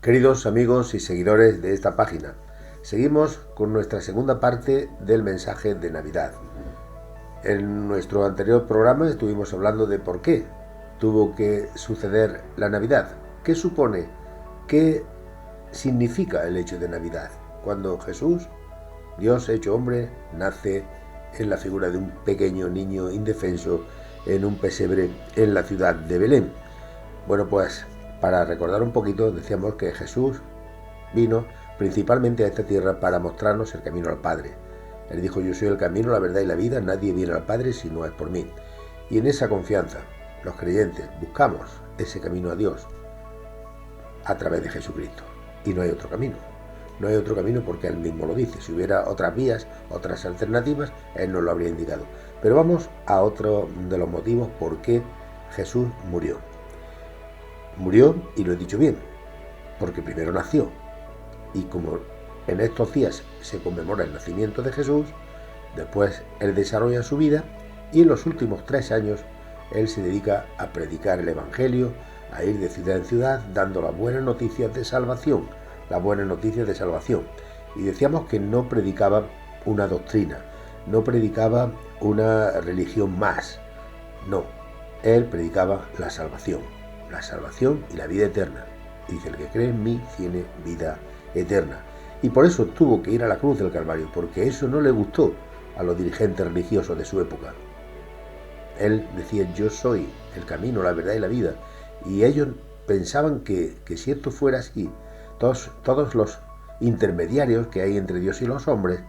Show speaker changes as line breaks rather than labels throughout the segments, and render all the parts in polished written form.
Queridos amigos y seguidores de esta página, seguimos con nuestra segunda parte del mensaje de Navidad. En nuestro anterior programa estuvimos hablando de por qué tuvo que suceder la Navidad, qué supone, qué significa el hecho de Navidad, cuando Jesús, Dios hecho hombre, nace en la figura de un pequeño niño indefenso en un pesebre en la ciudad de Belén. Bueno, pues para recordar un poquito, decíamos que Jesús vino principalmente a esta tierra para mostrarnos el camino al Padre. Él dijo: yo soy el camino, la verdad y la vida, nadie viene al Padre si no es por mí. Y en esa confianza, los creyentes buscamos ese camino a Dios a través de Jesucristo. Y no hay otro camino. No hay otro camino porque Él mismo lo dice. Si hubiera otras vías, otras alternativas, Él nos lo habría indicado. Pero vamos a otro de los motivos por qué Jesús murió. Murió, y lo he dicho bien, porque primero nació. Y como en estos días se conmemora el nacimiento de Jesús, después Él desarrolla su vida y en los últimos 3 años Él se dedica a predicar el Evangelio, a ir de ciudad en ciudad dando las buenas noticias de salvación, Y decíamos que no predicaba una doctrina, no predicaba una religión más, no, Él predicaba la salvación y la vida eterna. Dice: el que cree en mí tiene vida eterna. Y por eso tuvo que ir a la cruz del Calvario, porque eso no le gustó a los dirigentes religiosos de su época. Él decía: yo soy el camino, la verdad y la vida. Y ellos pensaban que si esto fuera así, todos los intermediarios que hay entre Dios y los hombres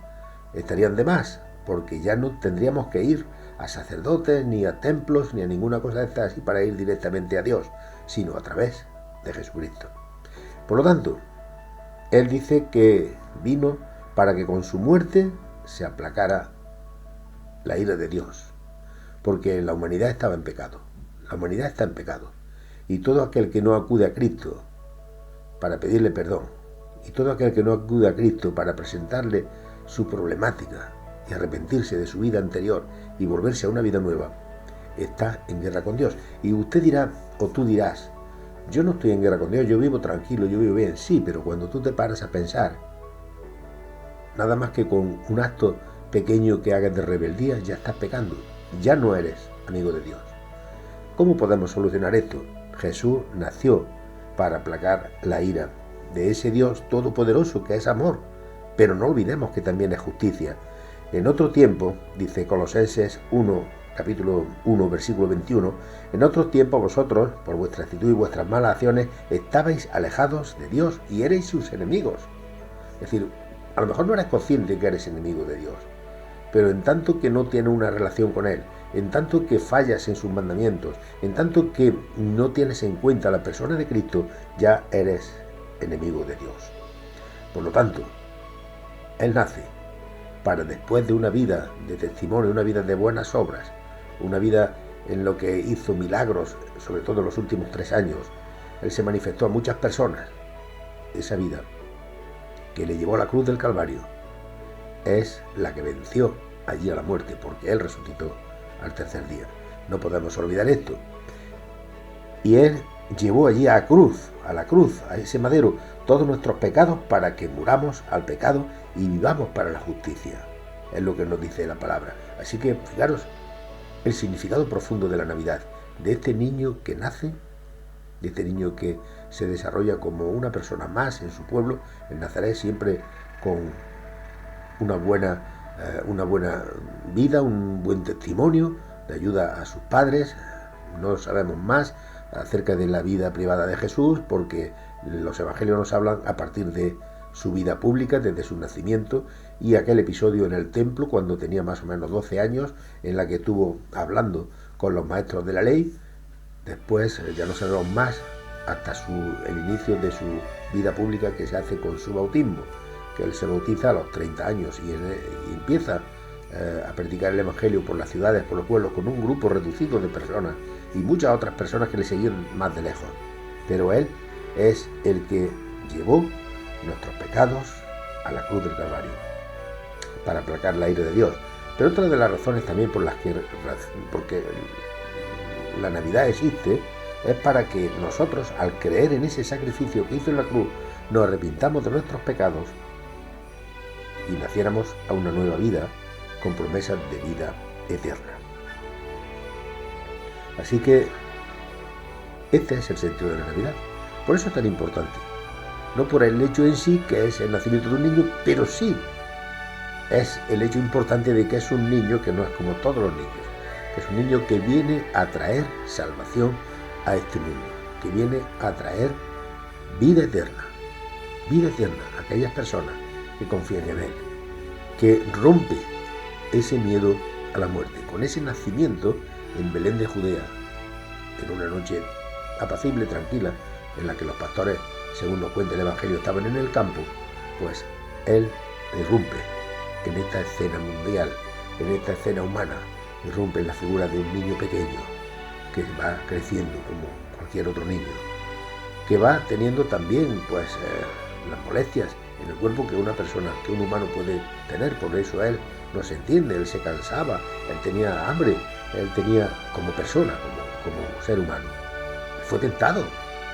estarían de más, porque ya no tendríamos que ir a sacerdotes, ni a templos, ni a ninguna cosa de estas así para ir directamente a Dios, sino a través de Jesucristo. Por lo tanto, Él dice que vino para que con su muerte se aplacara la ira de Dios, porque la humanidad estaba en pecado. La humanidad está en pecado. Y todo aquel que no acude a Cristo para pedirle perdón, y todo aquel que no acude a Cristo para presentarle su problemática y arrepentirse de su vida anterior y volverse a una vida nueva, está en guerra con Dios. Y usted dirá, o tú dirás: yo no estoy en guerra con Dios, yo vivo tranquilo, yo vivo bien. Sí, pero cuando tú te paras a pensar, nada más que con un acto pequeño que hagas de rebeldía, ya estás pecando, ya no eres amigo de Dios. ¿Cómo podemos solucionar esto? Jesús nació para aplacar la ira de ese Dios todopoderoso que es amor, pero no olvidemos que también es justicia. En otro tiempo, dice Colosenses 1, capítulo 1, versículo 21, en otros tiempos vosotros, por vuestra actitud y vuestras malas acciones, estabais alejados de Dios y erais sus enemigos. Es decir, a lo mejor no eres consciente que eres enemigo de Dios, pero en tanto que no tienes una relación con Él, en tanto que fallas en sus mandamientos, en tanto que no tienes en cuenta a la persona de Cristo, ya eres enemigo de Dios. Por lo tanto, Él nace para, después de una vida de testimonio, una vida de buenas obras, una vida en lo que hizo milagros, sobre todo en los últimos 3 años, Él se manifestó a muchas personas. Esa vida que le llevó a la cruz del Calvario es la que venció allí a la muerte, porque Él resucitó al tercer día. No podemos olvidar esto. Y Él llevó allí a la cruz, a ese madero, todos nuestros pecados para que muramos al pecado y vivamos para la justicia. Es lo que nos dice la palabra. Así que fijaros el significado profundo de la Navidad, de este niño que nace, de este niño que se desarrolla como una persona más en su pueblo, en Nazaret, siempre con una buena vida, un buen testimonio de ayuda a sus padres. No sabemos más acerca de la vida privada de Jesús, porque los evangelios nos hablan a partir de su vida pública, desde su nacimiento, y aquel episodio en el templo cuando tenía más o menos 12 años, en la que estuvo hablando con los maestros de la ley. Después ya no sabemos más hasta el inicio de su vida pública, que se hace con su bautismo, que Él se bautiza a los 30 años y empieza a predicar el Evangelio por las ciudades, por los pueblos, con un grupo reducido de personas y muchas otras personas que le seguían más de lejos. Pero Él es el que llevó nuestros pecados a la cruz del Calvario para aplacar la ira de Dios. Pero otra de las razones también por las que, porque la Navidad existe, es para que nosotros, al creer en ese sacrificio que hizo en la cruz, nos arrepintamos de nuestros pecados y naciéramos a una nueva vida con promesas de vida eterna. Así que este es el sentido de la Navidad. Por eso es tan importante. No por el hecho en sí, que es el nacimiento de un niño, pero sí es el hecho importante de que es un niño que no es como todos los niños, que es un niño que viene a traer salvación a este mundo, que viene a traer vida eterna a aquellas personas que confían en él, que rompe ese miedo a la muerte. Con ese nacimiento en Belén de Judea, en una noche apacible, tranquila, en la que los pastores, según nos cuenta el Evangelio, estaban en el campo, pues él irrumpe en esta escena mundial, en esta escena humana, irrumpe en la figura de un niño pequeño que va creciendo como cualquier otro niño, que va teniendo también pues las molestias en el cuerpo que una persona, que un humano puede tener. Por eso él no se entiende, él se cansaba, él tenía hambre, él tenía como persona, como ser humano. Fue tentado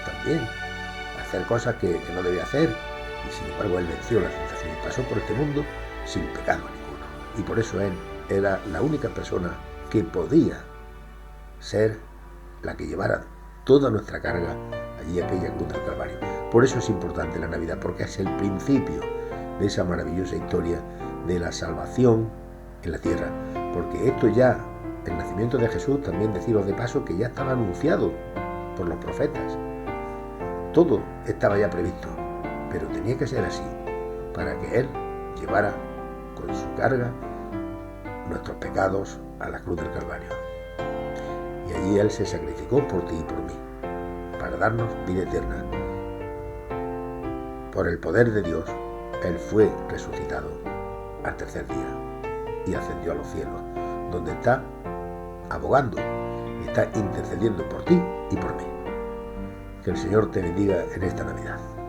también a hacer cosas que no debía hacer, y sin embargo él venció la tentación y pasó por este mundo sin pecado ninguno. Y por eso él era la única persona que podía ser la que llevara toda nuestra carga allí, aquella cruz del Calvario. Por eso es importante la Navidad, porque es el principio de esa maravillosa historia de la salvación en la tierra. Porque esto ya, el nacimiento de Jesús, también deciros de paso que ya estaba anunciado por los profetas. Todo estaba ya previsto, pero tenía que ser así, para que Él llevara con su carga nuestros pecados a la cruz del Calvario. Y allí Él se sacrificó por ti y por mí, para darnos vida eterna. Por el poder de Dios, Él fue resucitado al tercer día y ascendió a los cielos, donde está abogando y está intercediendo por ti y por mí. Que el Señor te bendiga en esta Navidad.